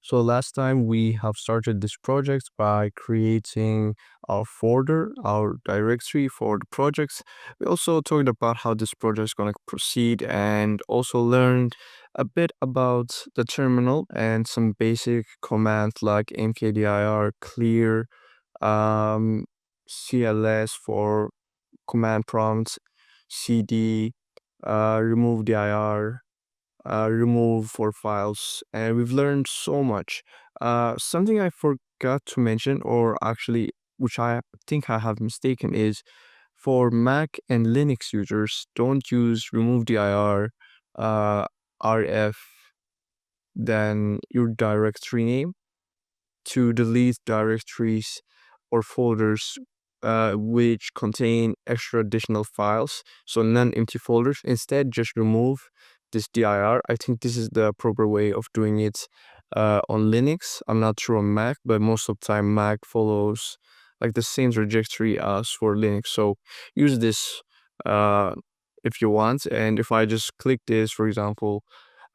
So last time we have started this project by creating our folder, our directory for the projects. We also talked about how this project is going to proceed and also learned a bit about the terminal and some basic commands like mkdir, clear, um, cls for command prompts, cd, remove dir, remove for files, and we've learned so much. Something I forgot to mention, or actually, which I think I have mistaken, is for Mac and Linux users, don't use remove dir, rf, then your directory name to delete directories or folders which contain extra additional files, so non-empty folders. Instead, just remove this dir. I think this is the proper way of doing it on Linux. I'm not sure on Mac, but most of the time Mac follows like the same trajectory as for Linux. So use this uh, if you want. And if I just click this, for example,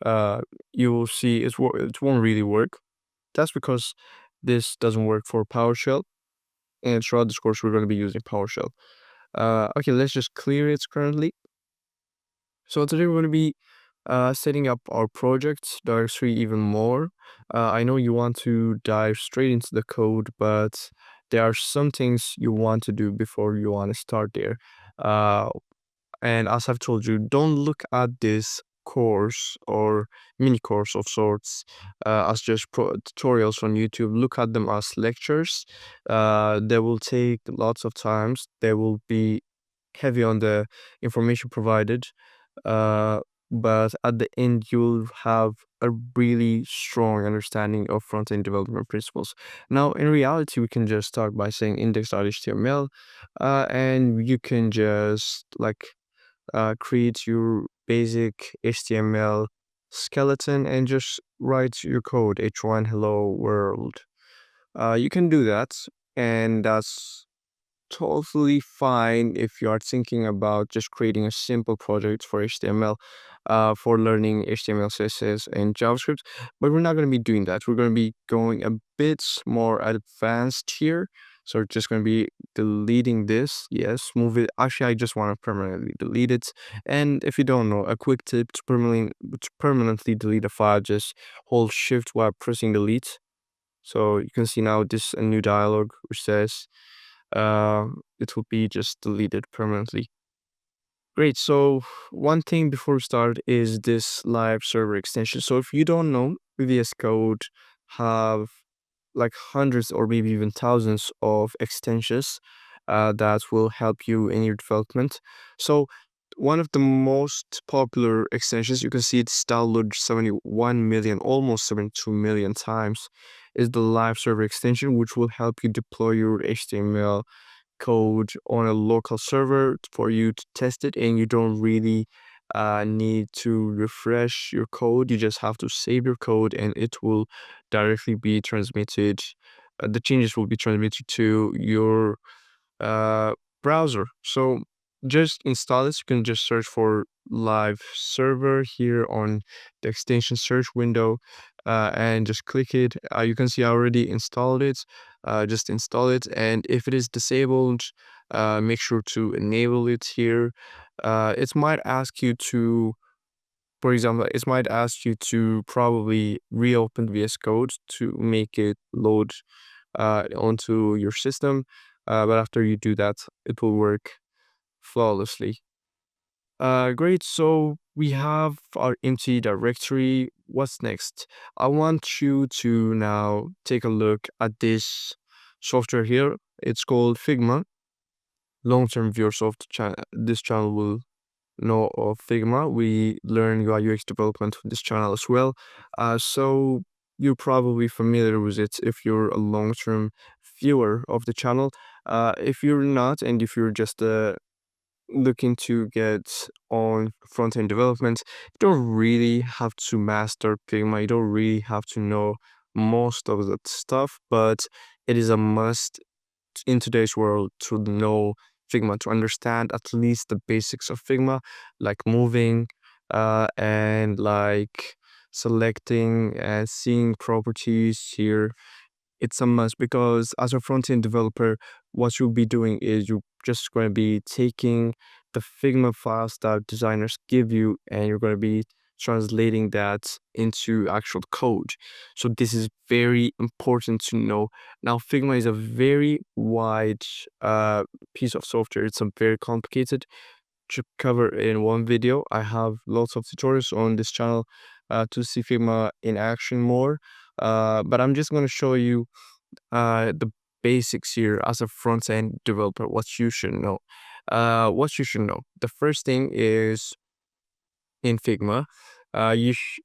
uh, you will see it won't really work. That's because this doesn't work for PowerShell, and throughout this course we're going to be using PowerShell. Okay, let's just clear it currently. So today we're going to be setting up our project directory even more. I know you want to dive straight into the code, but there are some things you want to do before you want to start there. Uh, and as I've told you, don't look at this course or mini course of sorts as just tutorials on YouTube. Look at them as lectures. They will take lots of times. They will be heavy on the information provided. Uh, but at the end, you'll have a really strong understanding of front-end development principles. Now, in reality, we can just start by saying index.html, and you can just like create your basic HTML skeleton and just write your code h1 hello world. You can do that, and that's totally fine if you are thinking about just creating a simple project for HTML, for learning HTML, CSS, and JavaScript. But we're not going to be doing that. We're going to be going a bit more advanced here. So we're just going to be deleting this. Yes, move it. Actually, I just want to permanently delete it. And if you don't know, a quick tip to permanently delete a file, just hold Shift while pressing delete. So you can see now this a new dialog which says it will be just deleted permanently. Great. So one thing before we start is this live server extension. So if you don't know, VS Code have like hundreds or maybe even thousands of extensions that will help you in your development. So one of the most popular extensions, you can see it's downloaded 71 million, almost 72 million times, is the live server extension, which will help you deploy your HTML code on a local server for you to test it, and you don't really need to refresh your code. You just have to save your code and it will directly be transmitted. The changes will be transmitted to your uh, browser. So just install this. You can just search for live server here on the extension search window, and just click it. You can see I already installed it. Just install it, and if it is disabled, make sure to enable it here. It might ask you to, for example, it might ask you to probably reopen VS Code to make it load onto your system. But after you do that, it will work flawlessly. Great. So we have our empty directory. What's next? I want you to now take a look at this software here. It's called Figma. Long-term viewers of this channel will know of Figma. We learn UI UX development on this channel as well. So you're probably familiar with it if you're a long-term viewer of the channel. If you're not, and if you're just looking to get on front-end development, you don't really have to master Figma. You don't really have to know most of that stuff, but it is a must in today's world to know Figma, to understand at least the basics of Figma, like moving, and like selecting and seeing properties here, it's a must because as a front-end developer, what you'll be doing is you're just going to be taking the Figma files that designers give you and you're going to be translating that into actual code. So this is very important to know. Now, Figma is a very wide piece of software. It's a very complicated to cover in one video. I have lots of tutorials on this channel to see Figma in action more. But I'm just going to show you the basics here as a front-end developer, what you should know. What you should know. The first thing is in Figma, uh, you sh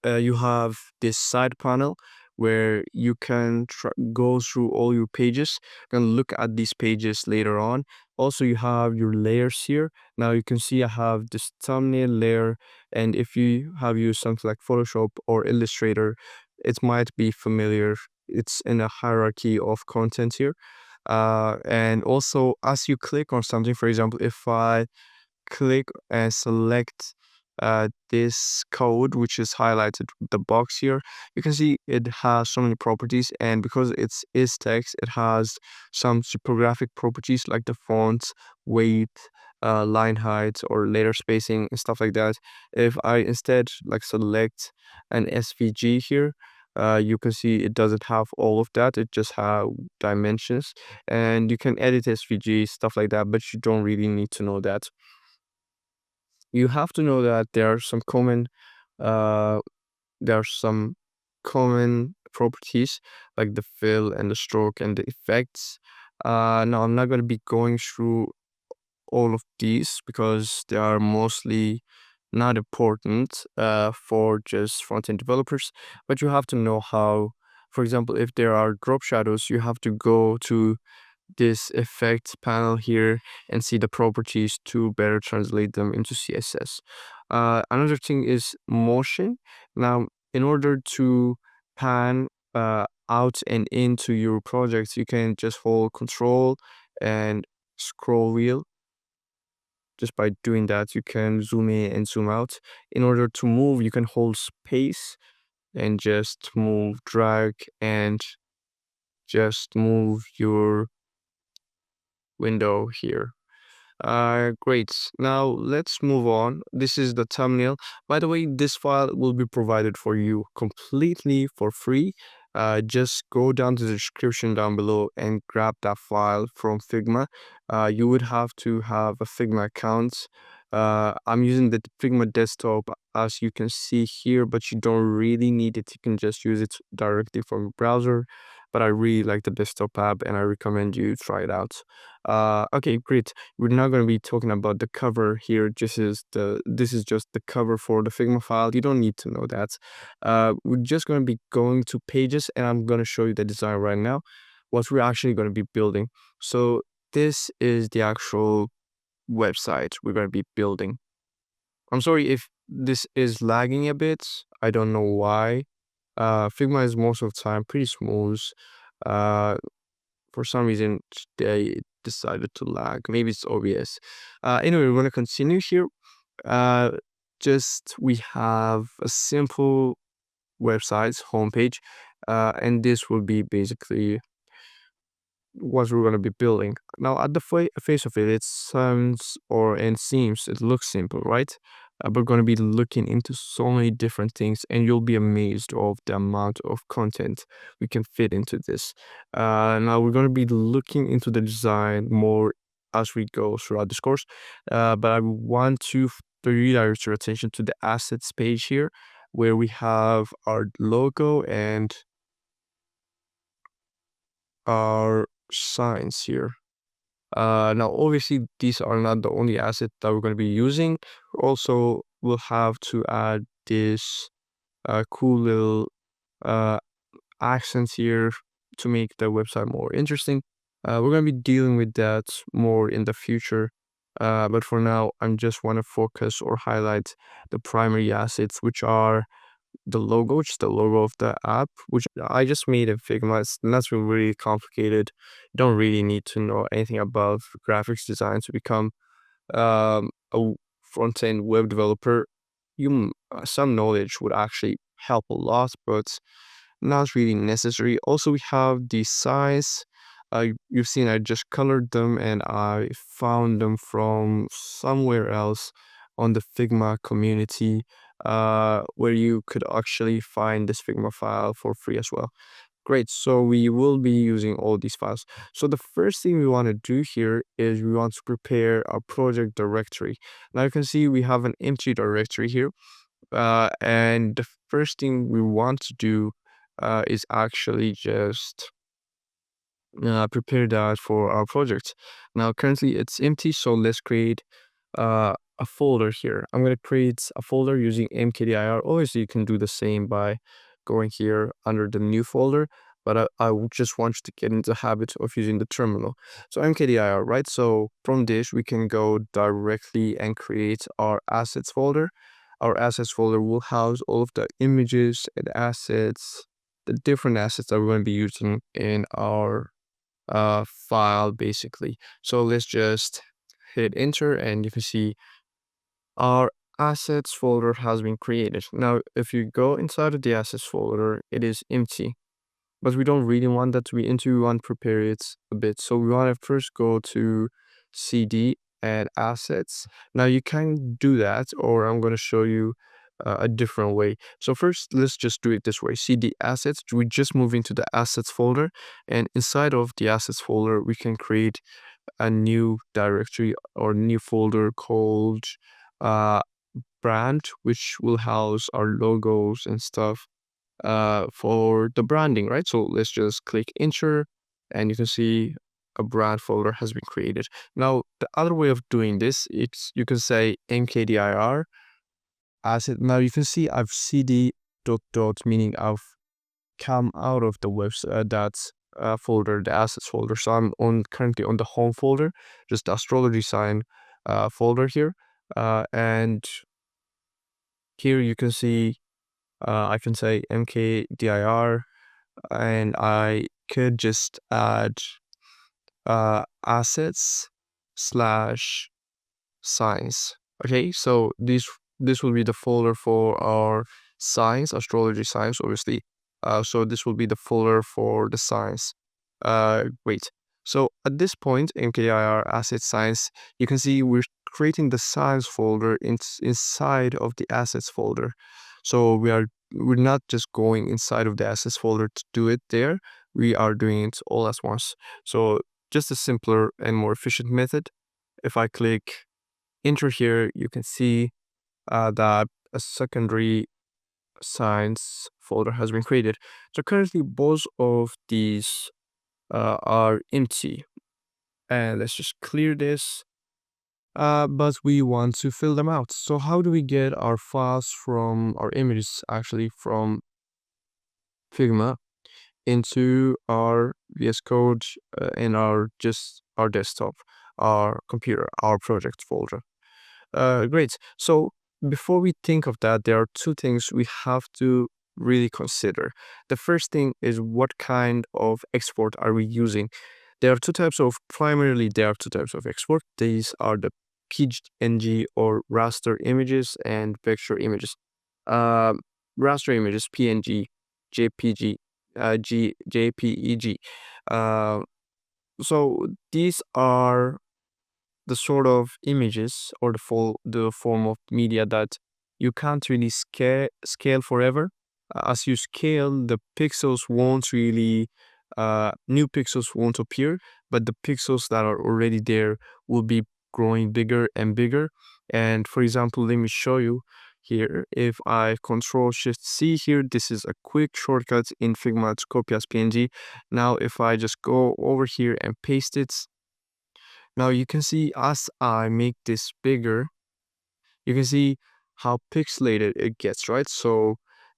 you have this side panel where you can go through all your pages and look at these pages later on. Also, you have your layers here. Now you can see I have this thumbnail layer, and if you have used something like Photoshop or Illustrator, it might be familiar. It's in a hierarchy of content here. And also, as you click on something, for example, if I click and select this code, which is highlighted with the box here, you can see it has so many properties, and because it's is text, it has some typographic properties like the font, weight, line height, or letter spacing and stuff like that. If I instead like select an SVG here, you can see it doesn't have all of that. It just have dimensions, and you can edit SVG, stuff like that, but you don't really need to know that. You have to know that uh there are some common properties like the fill and the stroke and the effects. Now I'm not going to be going through all of these because they are mostly not important for just front-end developers, but you have to know how, for example, if there are drop shadows, you have to go to this effects panel here and see the properties to better translate them into CSS. Another thing is motion. Now, in order to pan out and into your projects, you can just hold Control and scroll wheel. Just by doing that, you can zoom in and zoom out. In order to move, you can hold space and just move, drag, and just move your window here. Great. Now let's move on. This is the thumbnail. By the way, this file will be provided for you completely for free. Just go down to the description down below and grab that file from Figma. You would have to have a Figma account. I'm using the Figma desktop as you can see here, but you don't really need it. You can just use it directly from your browser. But I really like the desktop app and I recommend you try it out. Okay, great. We're not going to be talking about the cover here. This is just the cover for the Figma file. You don't need to know that. We're just going to be going to pages and I'm going to show you the design right now, what we're actually going to be building. So this is the actual website we're going to be building. I'm sorry if this is lagging a bit. I don't know why. Figma is most of the time pretty smooth. Uh, for some reason they decided to lag. Maybe it's OBS. Anyway, we're gonna continue here. Uh, just we have a simple website homepage, and this will be basically what we're going to be building. Now, at the face of it, it sounds or and seems it looks simple, right? We're going to be looking into so many different things, and you'll be amazed of the amount of content we can fit into this. Now, we're going to be looking into the design more as we go throughout this course, but I want to redirect your attention to the assets page here, where we have our logo and our signs here. Now, obviously, these are not the only asset that we're going to be using. Also, we'll have to add this cool little uh, accents here to make the website more interesting. We're going to be dealing with that more in the future. But for now, I just want to focus or highlight the primary assets, which are the logo, which is the logo of the app, which I just made in Figma. It's not really complicated. You don't really need to know anything about graphics design to become a front-end web developer. Some knowledge would actually help a lot, but not really necessary. Also, we have the size. You've seen I just colored them and I found them from somewhere else on the Figma community, where you could actually find this Figma file for free as well. Great, so we will be using all these files. So the first thing we want to do here is we want to prepare a project directory. Now you can see we have an empty directory here, and the first thing we want to do is actually just prepare that for our project. Now currently it's empty, so let's create a folder here. I'm going to create a folder using mkdir. Obviously, you can do the same by going here under the new folder, but I would just want you to get into the habit of using the terminal. So mkdir, right? So from this, we can go directly and create our assets folder. Our assets folder will house all of the images and assets, the different assets that we're going to be using in our file, basically. So let's just hit enter, and you can see our assets folder has been created. Now, if you go inside of the assets folder, it is empty, but we don't really want that to be empty. We want to prepare it a bit. So we want to first go to CD and assets. Now you can do that, or I'm going to show you a different way. So first, let's just do it this way. CD assets, we just move into the assets folder, and inside of the assets folder, we can create a new directory or new folder called uh, brand, which will house our logos and stuff for the branding, right? So let's just click enter, and you can see a brand folder has been created. Now, the other way of doing this, it's you can say mkdir asset. Now you can see I've cd dot, meaning I've come out of the website that's folder, the assets folder. So I'm currently on the home folder, just the astrology sign folder here, and here you can see I can say mkdir, and I could just add assets slash signs. Okay, so this will be the folder for our signs, astrology signs, obviously. So this will be the folder for the signs. Wait. So at this point, mkdir asset signs, you can see we're creating the signs folder inside of the assets folder. So we're not just going inside of the assets folder to do it there. We are doing it all at once. So just a simpler and more efficient method. If I click enter here, you can see that a secondary signs folder has been created. So currently both of these are empty, and let's just clear this. But we want to fill them out. So how do we get our files from our images, actually from Figma, into our VS Code in our desktop, our computer, our project folder? Great. So before we think of that, there are two things we have to really consider. The first thing is, what kind of export are we using? Primarily there are two types of export. These are the PNG or raster images and vector images. Uh, Raster images, PNG, JPG, JPEG. Uh, so these are the sort of images or the form of media that you can't really scale forever. As you scale, the pixels won't really new pixels won't appear, but the pixels that are already there will be growing bigger and bigger. And for example, let me show you here. If I Control Shift C here, this is a quick shortcut in Figma to copy as PNG. Now if I just go over here and paste it, now you can see as I make this bigger, you can see how pixelated it gets, right? So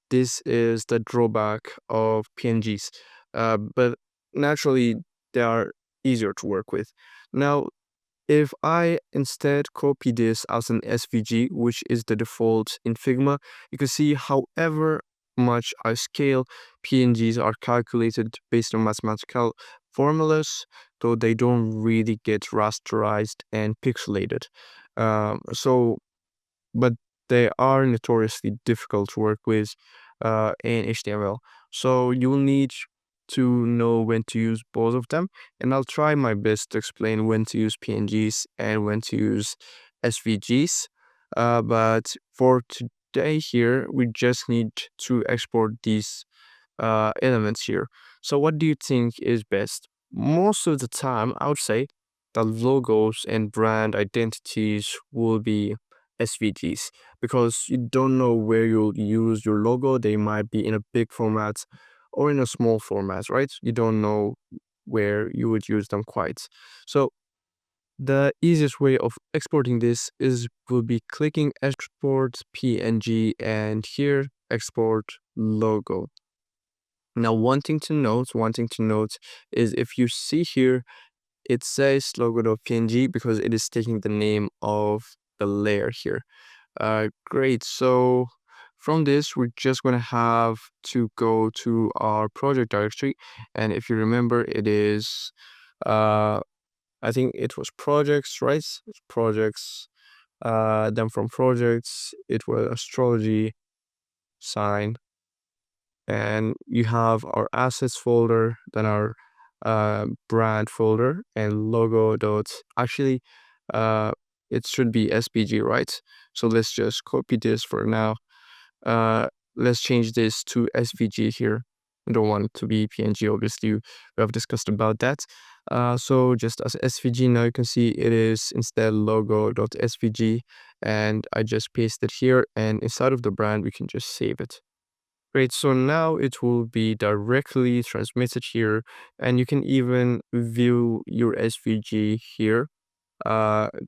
this is the drawback of PNGs, but naturally they are easier to work with. Now, if I instead copy this as an SVG, which is the default in Figma, you can see however much I scale, PNGs are calculated based on mathematical formulas, though they don't really get rasterized and pixelated. So, but they are notoriously difficult to work with. in HTML. So you will need to know when to use both of them, and I'll try my best to explain when to use PNGs and when to use SVGs. But for today here, we just need to export these elements here. So what do you think is best? Most of the time, I would say the logos and brand identities will be SVGs because you don't know where you'll use your logo. They might be in a big format or in a small format, right? You don't know where you would use them quite. So the easiest way of exporting this is will be clicking export PNG and here export logo. Now, one thing to note is if you see here, it says logo.png because it is taking the name of the layer here. Great. So from this, we're just going to have to go to our project directory. And if you remember, it is, I think it was projects, right? It's projects. Then from projects, it was astrology, sign, and you have our assets folder, then our brand folder, and logo dot. Actually, uh, it should be SPG, right? So let's just copy this for now. Uh, let's change this to SVG here. I don't want it to be PNG, obviously. We have discussed about that. So just as SVG, now you can see it is instead logo.svg, and I just paste it here, and inside of the brand, we can just save it. Great, so now it will be directly transmitted here, and you can even view your SVG here.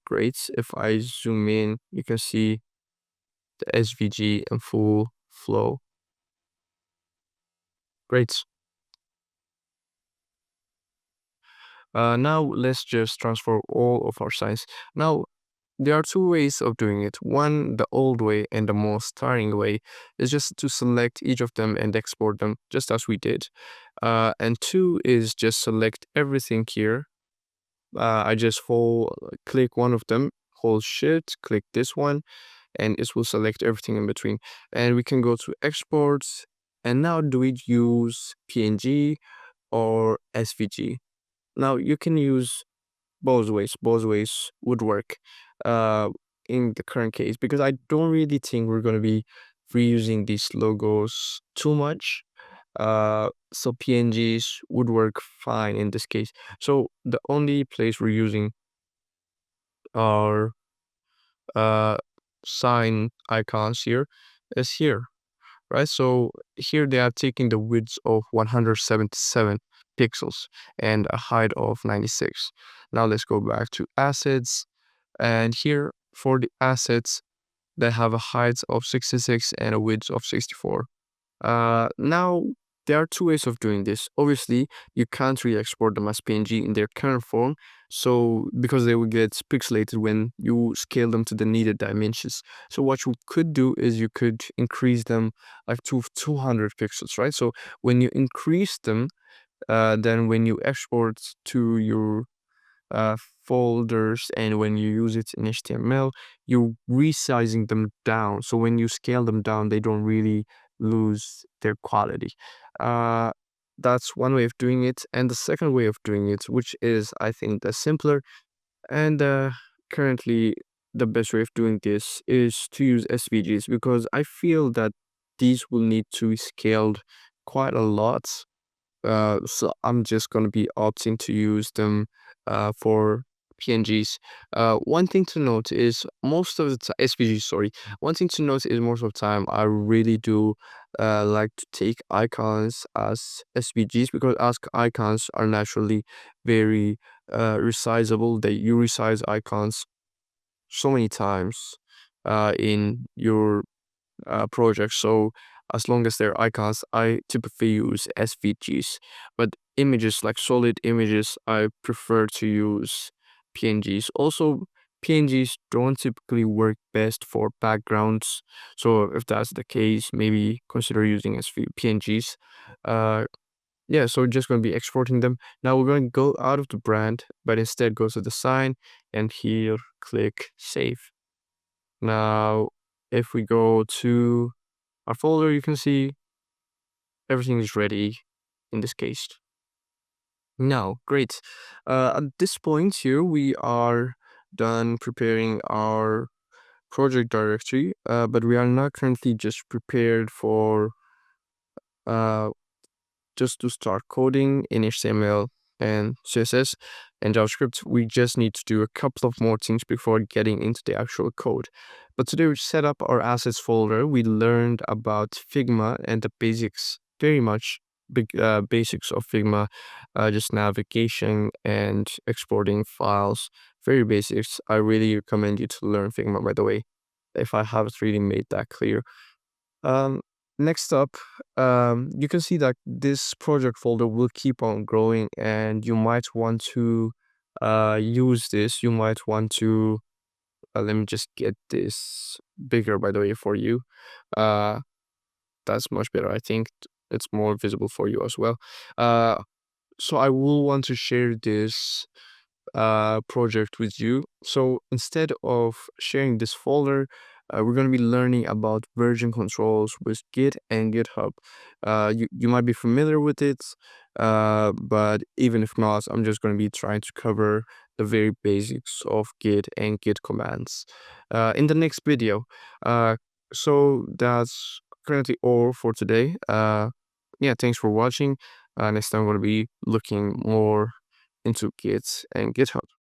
Great, if I zoom in, you can see the SVG in full flow. Great. Now let's just transfer all of our signs. Now, there are two ways of doing it. One, the old way, and the most tiring way is just to select each of them and export them, just as we did. And two is just select everything here. I just click one of them, hold shift, click this one, and it will select everything in between. And we can go to exports. And now do we use PNG or SVG? Now you can use both ways would work uh in the current case because I don't really think we're going to be reusing these logos too much. So PNGs would work fine in this case. So the only place we're using our uh sign icons here is here, right? So here they are taking the width of 177 pixels and a height of 96. Now let's go back to assets, and here for the assets they have a height of 66 and a width of 64. Now there are two ways of doing this. Obviously, you can't really export them as PNG in their current form, so because they will get pixelated when you scale them to the needed dimensions. So what you could do is you could increase them like to 200 pixels, right? So when you increase them, then when you export to your uh, folders and when you use it in HTML, you're resizing them down. So when you scale them down, they don't really lose their quality. Uh, that's one way of doing it. And the second way of doing it, which is, I think, the simpler and currently the best way of doing this, is to use SVGs because I feel that these will need to be scaled quite a lot, so I'm just gonna be opting to use them for PNGs. One thing to note is most of the time, SVGs, sorry. One thing to note is most of the time I really do like to take icons as SVGs because as icons are naturally very resizable. You resize icons so many times in your projects. So as long as they're icons, I typically use SVGs. But images like solid images, I prefer to use PNGs. Also, PNGs don't typically work best for backgrounds. So if that's the case, maybe consider using PNGs. Uh, yeah, so we're just going to be exporting them. Now we're going to go out of the brand, but instead go to the sign and here click save. Now, if we go to our folder, you can see everything is ready in this case. Now, great. At this point here, we are done preparing our project directory, but we are not currently just prepared for uh, just to start coding in HTML and CSS and JavaScript. We just need to do a couple of more things before getting into the actual code. But today we set up our assets folder. We learned about Figma and the basics, very much basics of Figma, just navigation and exporting files, very basics. I really recommend you to learn Figma, by the way, if I haven't really made that clear. Um, Next up, you can see that this project folder will keep on growing, and you might want to use this. You might want to let me just get this bigger, by the way, for you. Uh, that's much better. I think it's more visible for you as well. Uh, so I will want to share this project with you. So instead of sharing this folder, we're going to be learning about version controls with Git and GitHub. You might be familiar with it, but even if not, I'm just going to be trying to cover the very basics of Git and Git commands in the next video. So that's currently all for today. Yeah, thanks for watching. Next time I'm going to be looking more into Git and GitHub.